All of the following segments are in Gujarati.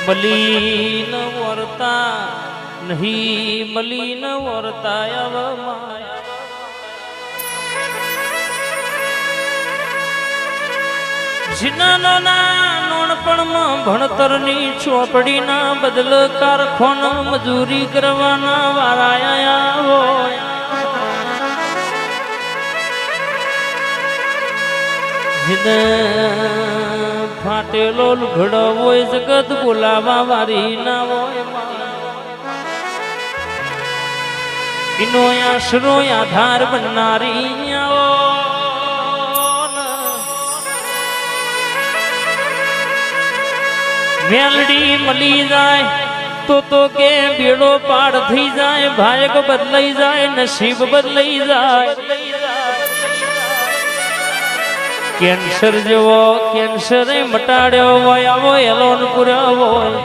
મલીન વર્તા નહીં મલીન વર્તાય જીનાનો નાનપણમાં ભણતરની ચોપડીના બદલ કારખાનો મજૂરી કરવાના વારાયા હોય જીને ફાટેલો લુગડો હોય જગત બોલાવા વારી ના હોય એનો આશરો આધાર બનનારી મેલડી મળી જાય તો કે બેડો પાડ થઈ જાય ભાયક બદલાઈ જાય નસીબ બદલાઈ જાય કેન્સર જેવો કેન્સર મટાડ્યો હોય આવો એલોન પૂર્યો હોય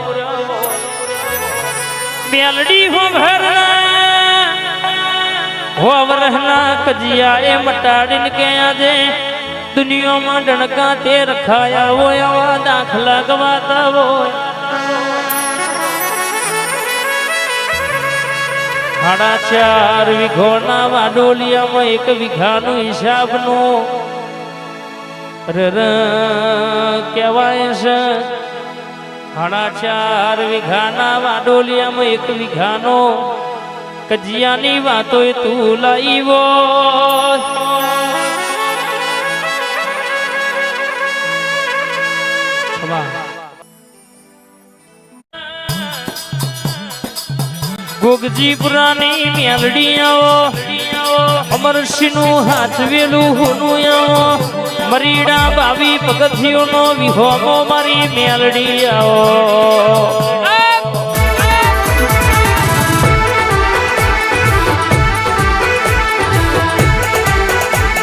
મેલડી હો ભરના હો વરહના કજિયા એ મટાડીને કે આજે દુનિયામાં ડણકા તે રખાયા હોય આવા દાખલા ગવાતા હોય 4.5 વીઘોના વાડોલિયામાં 1 વીઘાનો હિસાબનો કહેવાય છે 4.5 વીઘાના વાડોલિયામાં 1 વીઘાનો કજિયાની વાતો તું લાઈવો ગોગજી પુરાની મેલડી આવો અમરસિંહ નું હાથવેલું હોનું આવો મરીડા 22 પગથિયોનો વિહોમો મારી મેલડી આવો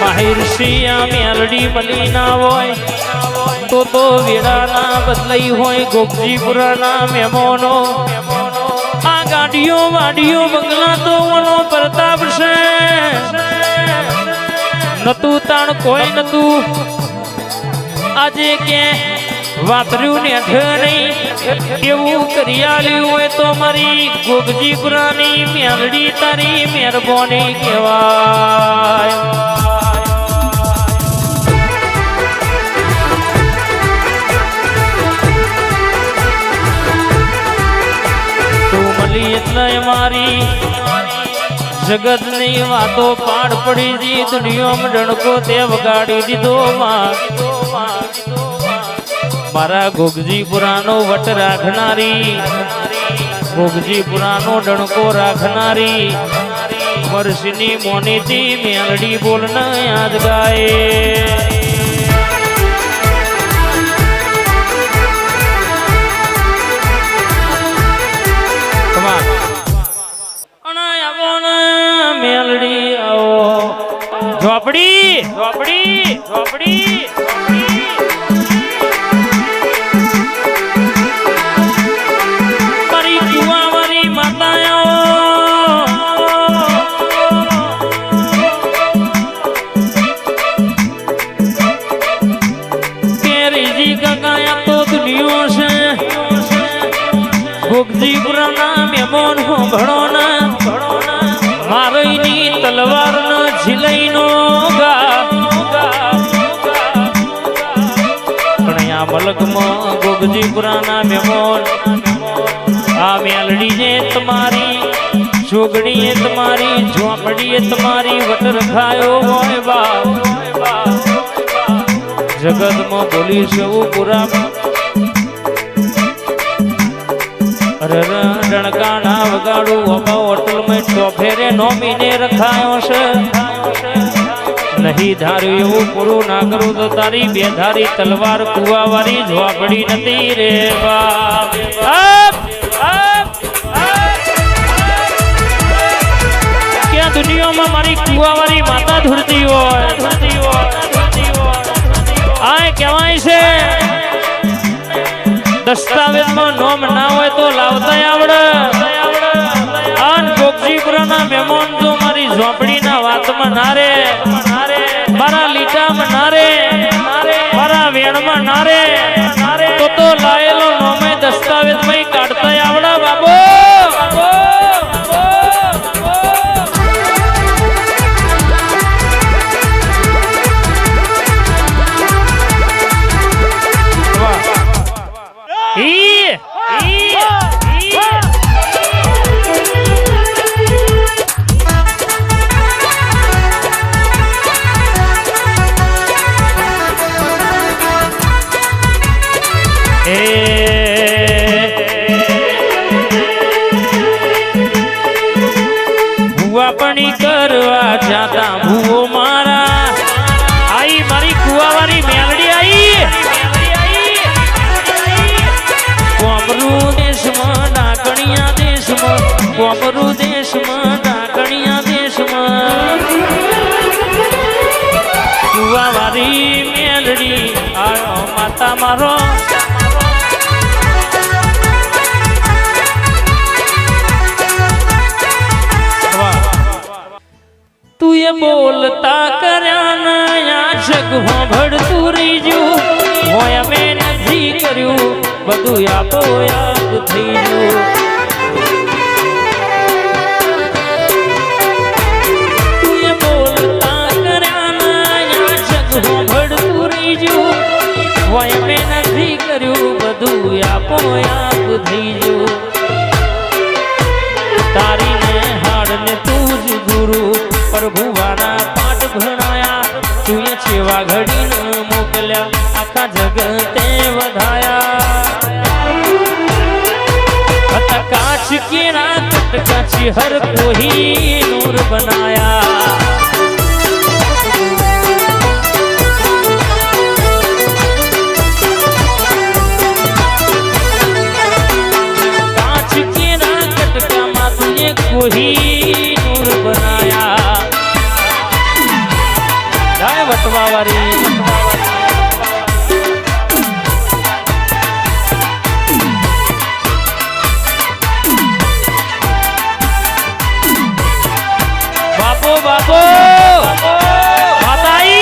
માહિરસિંહ મેલડી મળી ના હોય તો વેડાના બદલાઈ હોય ગોગજી પુરાના મહેમાનો આ ગાડીઓ વાડીઓ બંગલા તો ઓનો પ્રતાપ છે નતું તાણ કોઈ નતું આજે કે વાપર્યું ને નહીં એવું કરી આલ્યું હોય તો મારી ગોગજી પુરાની મેલડી તારી મહેરબાની કહેવાય એટલે મારી જગત ની વાતો પાડ પડી જી દુનિયામાં ડણકો તે વગાડી દીધો મારા ગોગજી પુરાનો વટ રાખનારી ગોગજી પુરાનો ડણકો રાખનારી વર્ષની મોનીથી મેલડી બોલન યાદ ગાય મેલડી આવો ઝોપડી ઝોપડી ઝોપડી મારી કુવાવારી માતા આવો કેરીજી કાકા તો દુનિયો છે ગોગજી પુરાના મહેમાન હો ભણો ના મારીની તલવાર નો ઝીલઈનો ગા પણ આ મલકમાં ગોગજી પુરાના મહેમાન આ મેલડી જે તમારી જોગડી તમારી ઝોપડી તમારી વટ રખાયો હોય બા જગતમાં બોલી સૌ પુરા ડણકા ના વગાડું અબા હોટલ માં ચોફેરે નોમીને રખાયો છે નહીં ધાર્યું એવું પૂરું ના કરું તો તારી બેધારી તલવાર કુવાવારી ઝોપડી નથી રે ક્યાં દુનિયામાં મારી કુવાવારી માતા ધૂળતી હોય આ કહેવાય છે દસ્તાવેજમાં નોમ ના હોય તો લાવતા આવડે આન ગોગજી પુરાના મહેમાન જો મારી ઝોપડીના વાતમાં ના રે મારા લીટામાં ના રે મારા વેણમાં ના રે તો લાયેલો નોમે દસ્તાવેજ ભૂવાપણી કરવા જાતા ભૂવો મારા આઈ મારી કુવાવાળી મેલડી આઈ કોમરૂ દેશમાં ડાકણિયા દેશમાં કોમરૂ દેશમાં ડાકણિયા દેશમાં કુવાવાળી મેલડી આયો માતા મારો તું એ બોલતા કર્યા ના જગમાં ભળતું રીજ્યું હોય અમે નથી કર્યું બધું આપો યાદ થઈ ગયું તું એ બોલતા કર્યા ના જગમાં ભળતું રીજ્યું હોય અમે નથી કર્યું બધું આપો યાદ થઈ ગયું તારી ને હાડ ને તું જ ગુરુ પ્રભુવાના પાઠ ભણાયા તું છેવા ઘડીને મોકલ્યા આખા જગતે વધાયા કાચ કેરા કટકાચી હર કોઈ નૂર બનાયા काच केरा कटका मां तुझे कोई नूर बनाया जय वटवावारी बापो बापो माताई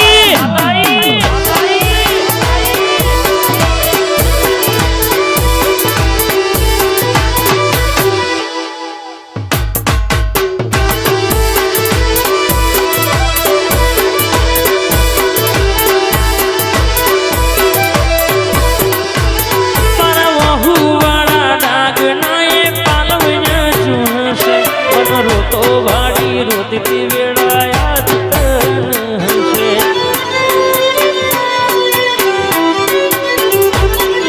तो वाड़ी रोती वेड़ा याद हसे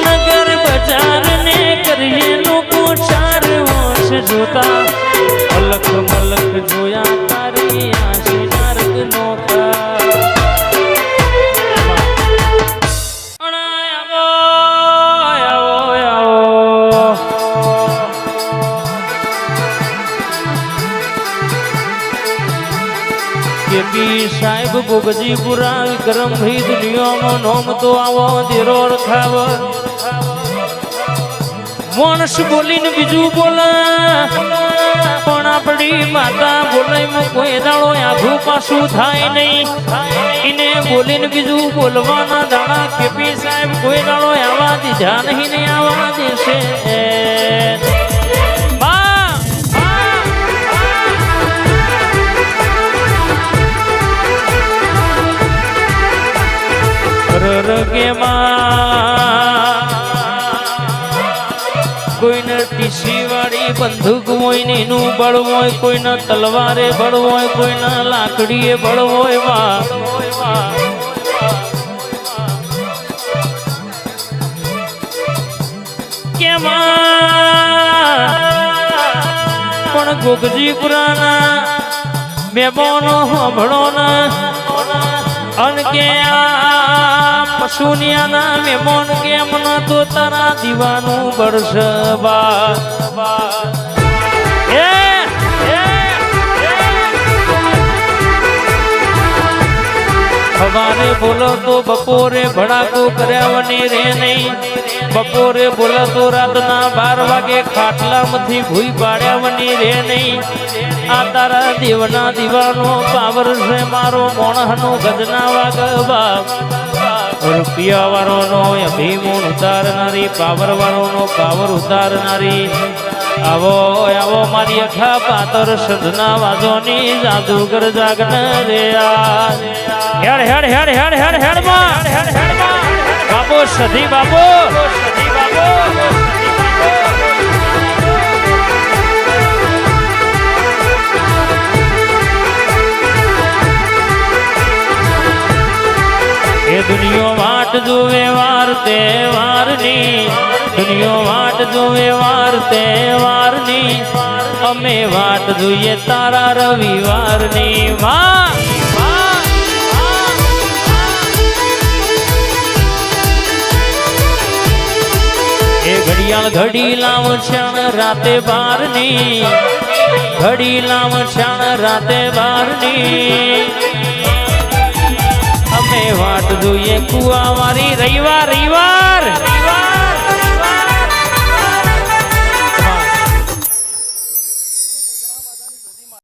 नगर बाजार ने करिए लोको चार वर्ष जोता अलख मलक जोया तारी आशी नारक नोका साहेब बुगजी बुरा विक्रम भी दुनिया में नोम तो आवो देरो रखाव मानस बोली ने बीजू बोला पण आपड़ी माता बोले में कोई दाड़ो आघू पाछू थाय नहीं इने बोली ने बीजू बोलवाना दाड़ा केपी साहेब कोई दाड़ो आवा दीधा नहीं ने आवा देशे कोई न टीसी वाली बंदूक होय नीनु बड़ होय कोई न तलवारे बड़ होय कोई न लाकड़ीए बड़ होय वाह के पण गोगजी पुराना मेबोनो होभळो ना अन के पशुनिया ना मेमोन के मन तो तारा दीवानु बरसबा हवारे बोलो तो बपोरे भड़ाको कर्यावनी रे नहीं बपोरे बोलो तो रातना 12 वागे खाटला मथी भूई पाड्यावनी रे नहीं आ तारा देवना दीवानो पावर से मारो मोणहनो गजना वागबा रुपया वारो नो अभिमोन उतारनारी पावर वारो नो पावर उतारनारी आवो आवो मारी अखा पातर सदना वाजोनी जादूगर जागन रे head head head head head head मा बाबो सधी बाबो ये दुनिया वाट जो व्यवहार त्योहार नी દુનિયો વાટ જોવે વાર તહેવારની અમે વાટ જોઈએ તારા રવિવારની માં એ ઘડિયાળ ઘડી લાવ ક્ષણ રાતે બારની ઘડી લાવ ક્ષણ રાતે બારની અમે વાટ જોઈએ કુવાવારી રવિવાર રવિવાર